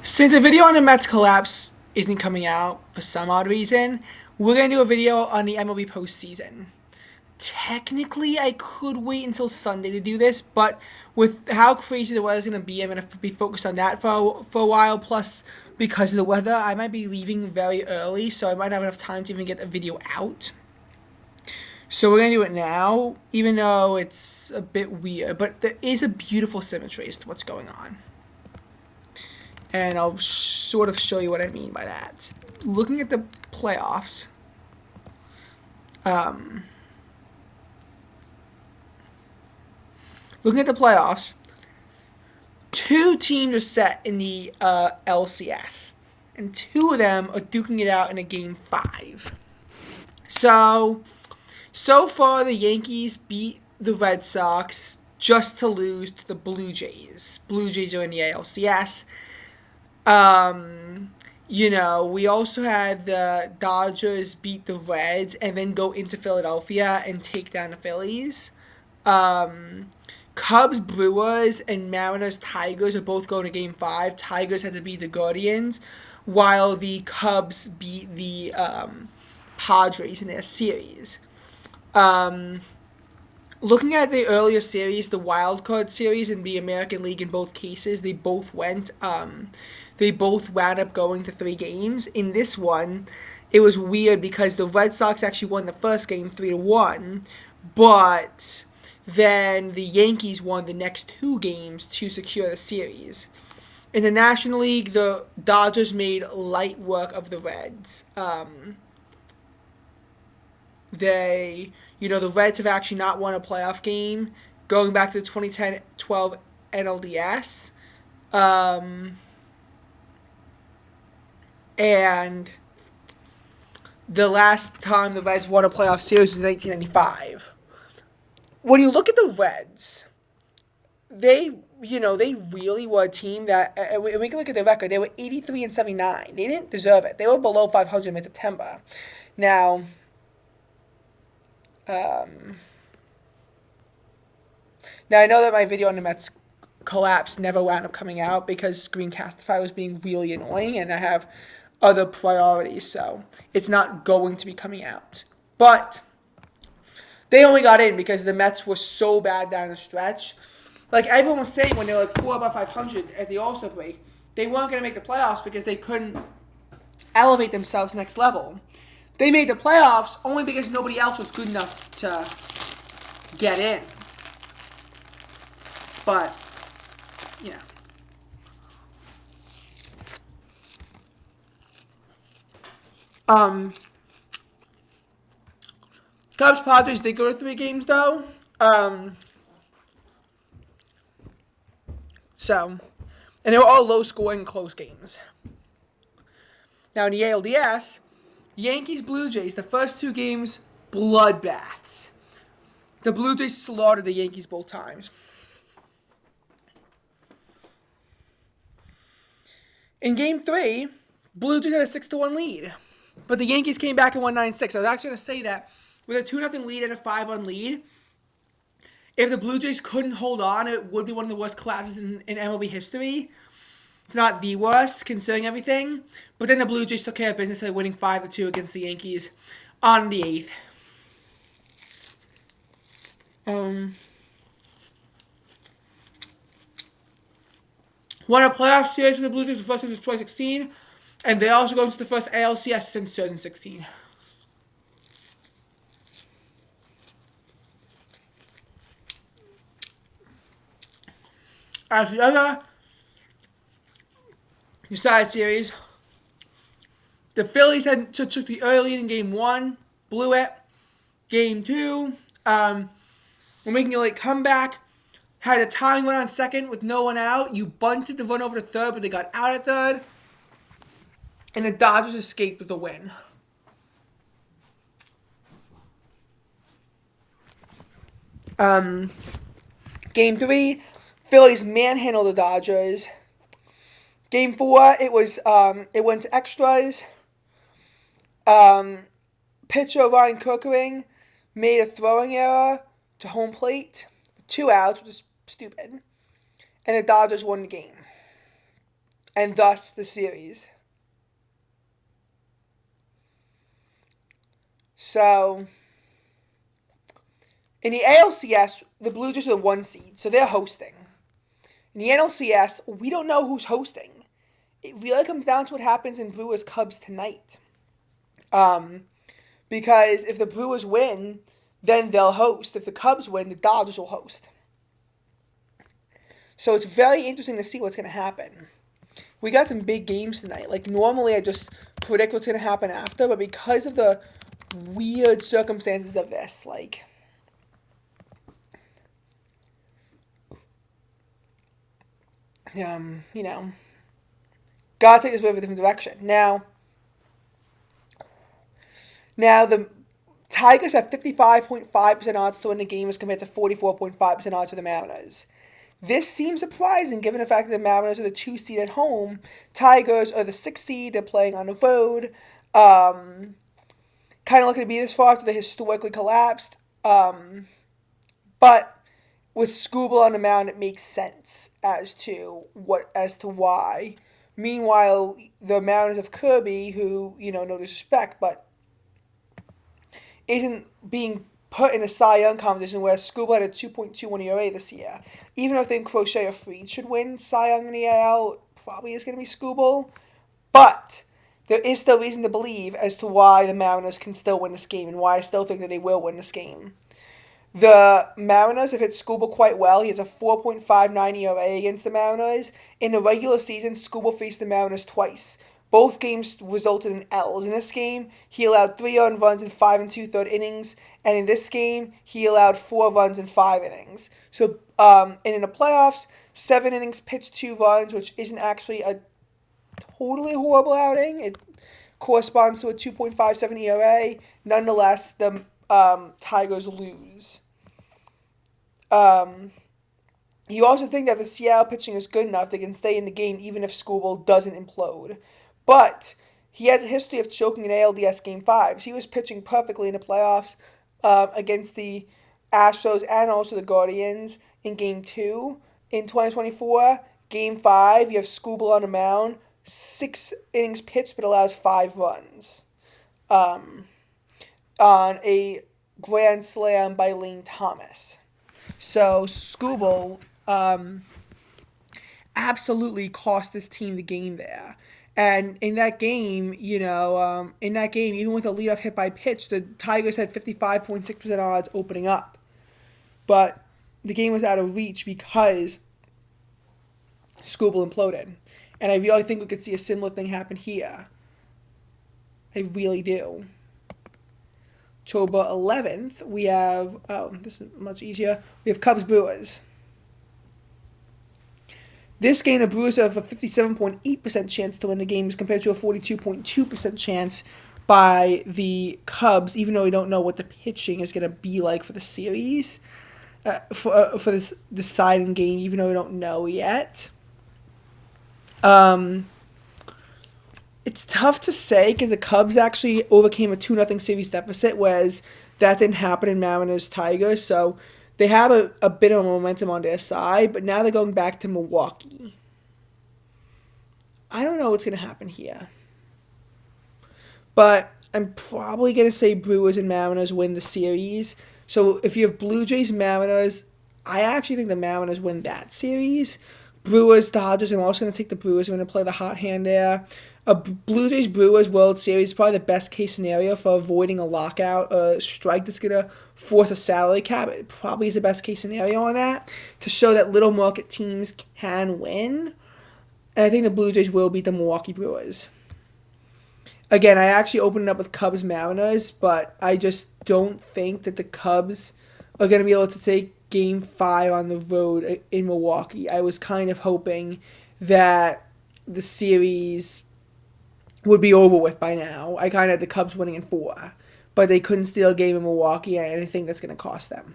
Since the video on the Mets collapse isn't coming out for some odd reason, we're going to do a video on the MLB postseason. Technically, I could wait until Sunday to do this, but with how crazy the weather's going to be, I'm going to be focused on that for a while. Plus, because of the weather, I might be leaving very early, so I might not have enough time to even get the video out. So we're going to do it now, even though it's a bit weird, but there is a beautiful symmetry as to what's going on. And I'll sort of show you what I mean by that. Looking at the playoffs, um, looking at the playoffs, two teams are set in the LCS, and two of them are duking it out in a game 5. So far the Yankees beat the Red Sox just to lose to the Blue Jays. Blue Jays are in the ALCS. We also had the Dodgers beat the Reds and then go into Philadelphia and take down the Phillies. Cubs, Brewers, and Mariners, Tigers are both going to Game 5. Tigers had to beat the Guardians, while the Cubs beat the Padres in their series. Looking at the earlier series, the wild card series in the American League, in both cases, they both wound up going to 3 games. In this one, it was weird because the Red Sox actually won the first game 3-1, but then the Yankees won the next 2 games to secure the series. In the National League, the Dodgers made light work of the Reds. The Reds have actually not won a playoff game going back to the 2010-12 NLDS. And the last time the Reds won a playoff series was in 1995. When you look at the Reds, they really were a team that, and we can look at their record, they were 83-79. They didn't deserve it. They were below 500 in September. Now, I know that my video on the Mets collapse never wound up coming out because Screencastify was being really annoying, and I have other priorities, so it's not going to be coming out. But they only got in because the Mets were so bad down the stretch. Like everyone was saying when they were like 4 above 500 at the All-Star break, they weren't going to make the playoffs because they couldn't elevate themselves next level. They made the playoffs only because nobody else was good enough to get in. But, Cubs Padres did go to 3 games though. And they were all low scoring, close games. Now in the ALDS, Yankees Blue Jays, the first 2 games, bloodbaths. The Blue Jays slaughtered the Yankees both times. In Game 3, Blue Jays had a 6-1 lead. But the Yankees came back and won 9-6. I was actually going to say that with a 2-0 lead and a 5-1 lead, if the Blue Jays couldn't hold on, it would be one of the worst collapses in MLB history. It's not the worst, considering everything. But then the Blue Jays took care of business by winning 5-2 against the Yankees on the 8th. Won a playoff series for the Blue Jays the first time since 2016, and they also go into the first ALCS since 2016. As the other decided series, the Phillies took the early lead in Game 1, blew it. Game 2, we're making a late comeback. Had a tying run on second with no one out. You bunted the run over to third, but they got out at third. And the Dodgers escaped with a win. Game 3, Phillies manhandled the Dodgers. Game 4, it went to extras. Pitcher Ryan Kirkering made a throwing error to home plate. 2 outs, which is stupid. And the Dodgers won the game. and thus the series. So, in the ALCS, the Blue Jays are the 1 seed, so they're hosting. In the NLCS, we don't know who's hosting. It really comes down to what happens in Brewers Cubs tonight. Because if the Brewers win, then they'll host. If the Cubs win, the Dodgers will host. So it's very interesting to see what's going to happen. We got some big games tonight. Like, normally I just predict what's going to happen after, but because of the weird circumstances of this, like, you know, gotta take this bit of a different direction. Now the Tigers have 55.5% odds to win the game as compared to 44.5% odds for the Mariners. This seems surprising given the fact that the Mariners are the 2 seed at home. Tigers are the 6 seed. They're playing on the road. Kind of looking to be this far after they historically collapsed. But with Skubal on the mound, it makes sense as to why. Meanwhile, the Mariners of Kirby, who, no disrespect, but isn't being put in a Cy Young competition where Skubal had a 2.21 ERA this year. Even though I think Crochet or Fried should win Cy Young in the AL, probably is going to be Skubal. But there is still reason to believe as to why the Mariners can still win this game and why I still think that they will win this game. The Mariners have hit Skubal quite well. He has a 4.59 ERA against the Mariners. In the regular season, Skubal faced the Mariners twice. Both games resulted in L's. In this game, he allowed 3 earned runs in 5 2/3 innings, and in this game, he allowed 4 runs in 5 innings. So, and in the playoffs, 7 innings pitched 2 runs, which isn't actually a totally horrible outing. It corresponds to a 2.57 ERA. Nonetheless, the Tigers lose. You also think that the Seattle pitching is good enough they can stay in the game even if Skubal doesn't implode. But he has a history of choking in ALDS Game 5s. He was pitching perfectly in the playoffs against the Astros and also the Guardians in Game 2 in 2024. Game 5, you have Skubal on the mound, 6 innings pitched but allows 5 runs. On a grand slam by Lane Thomas. So Skubal absolutely cost this team the game there. And in that game, even with a leadoff hit by pitch, the Tigers had 55.6% odds opening up. But the game was out of reach because Skubal imploded. And I really think we could see a similar thing happen here. I really do. October 11th, we have, this is much easier, we have Cubs-Brewers. This game, the Brewers have a 57.8% chance to win the game as compared to a 42.2% chance by the Cubs, even though we don't know what the pitching is going to be like for the series, for this deciding game, even though we don't know yet. It's tough to say because the Cubs actually overcame a 2-0 series deficit, whereas that didn't happen in Mariners-Tigers. So they have a bit of momentum on their side, but now they're going back to Milwaukee. I don't know what's going to happen here. But I'm probably going to say Brewers and Mariners win the series. So if you have Blue Jays-Mariners, I actually think the Mariners win that series. Brewers-Dodgers, I'm also going to take the Brewers. I'm going to play the hot hand there. A Blue Jays-Brewers World Series is probably the best-case scenario for avoiding a lockout, a strike that's going to force a salary cap. It probably is the best-case scenario on that to show that little market teams can win. And I think the Blue Jays will beat the Milwaukee Brewers. Again, I actually opened it up with Cubs-Mariners, but I just don't think that the Cubs are going to be able to take Game 5 on the road in Milwaukee. I was kind of hoping that the series would be over with by now. I kind of had the Cubs winning in 4, but they couldn't steal a game in Milwaukee, and I think that's going to cost them.